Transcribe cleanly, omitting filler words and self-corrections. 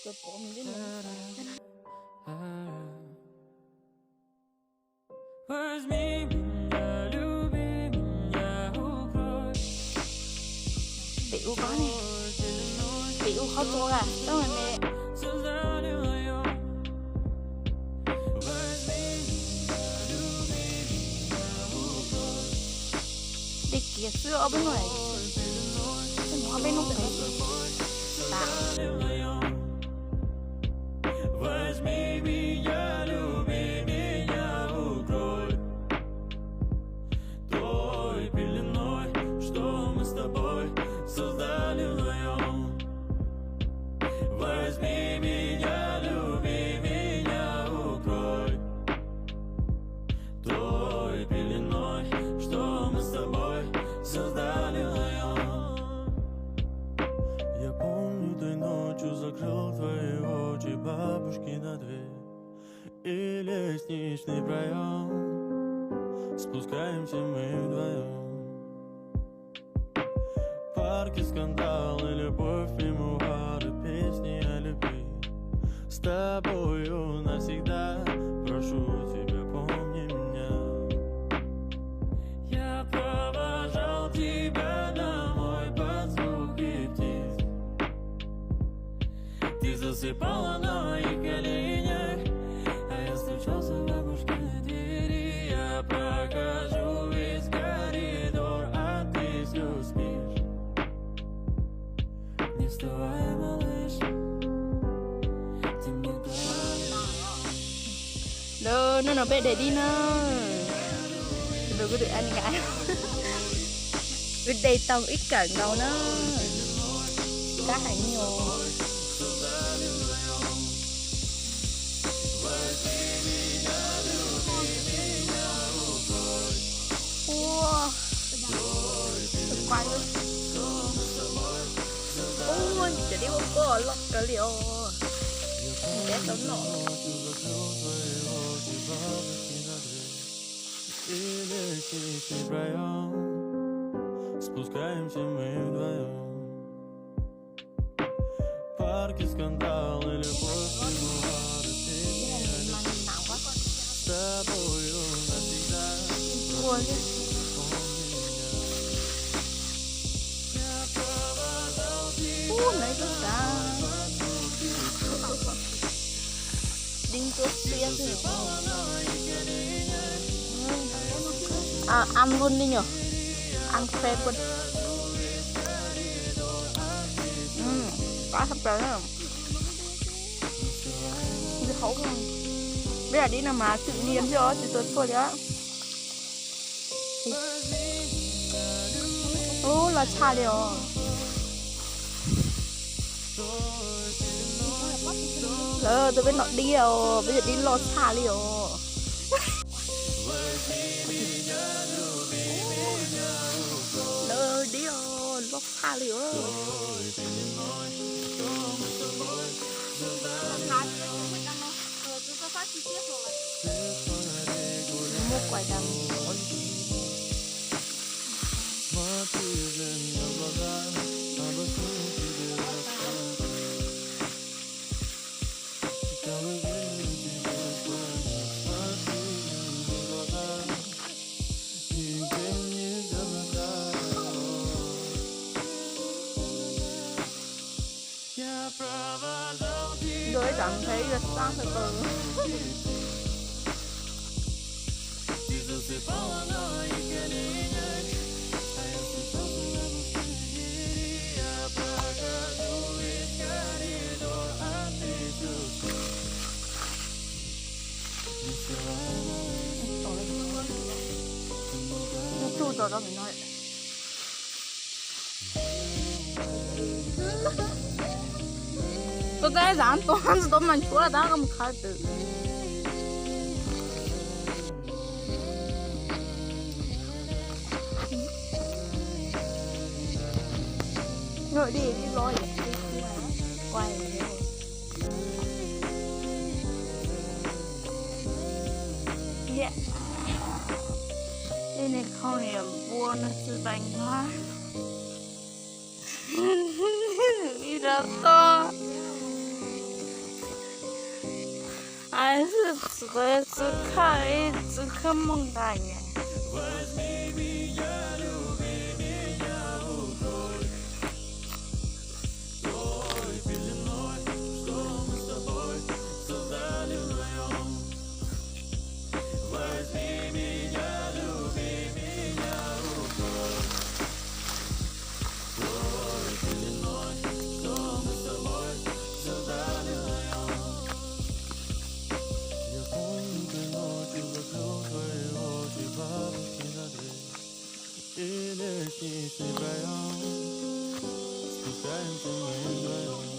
tôi bỏ mình đến nữa. Bị u có nè, bị u khó chua à, đó là mẹ. Đi kia sữa ở bên ngoài, ở bên ngoài ta. Закрыл твои очи бабушки на дверь и лестничный проем. Спускаемся мы вдвоем. Парки, скандалы, любовь, мемуары, песни о любви. С тобою навсегда, прошу тебя, помни меня. Я провожал тебя домой под звуки птиц. Ты засыпала на моих коленях, а я стучался в бабушкиной двери. Я прохожу весь коридор, а ты все спишь. Не вставай, малыш, ты мне Đâu, nó bé để đi nó. Đừng có được ăn gái. Bên đây tao ít cẩn đâu nó. Cá hành nhiều. Wow, quay luôn. Ôi, jadi apa lok kali oh. Bé tao nọ. Спускаемся мы вдвоем. Парки, скандалы, любовь, мемуары, песни о любви. С тобою навсегда. Ôi. Này rất xa. Đinh tốt xuyên rồi. À, ăn luôn đi nhở. Ăn phê luôn. Quá sắp tới rồi. Đi khấu không? Bây giờ đi nào mà tự nhiên chứ tôi thôi đấy. Ô là cha liều. Tôi biết nó đi rồi, bây giờ đi lo xa liều. Đi rồi, lo xa liều. Mua quài đằng. Đôi chẳng thấy rất sáng từ từ. Nó chui rồi đó mình nói. Tôi thấy dán tôi mình chúa là đã không khai tử. Rồi đi rồi. Quay rồi. Yeah. Đây này không hiểu buồn nó sự bánh hoa. Đi ra to. 还是只会只看一直看梦感耶。一脸心碎白羊，不敢正面对。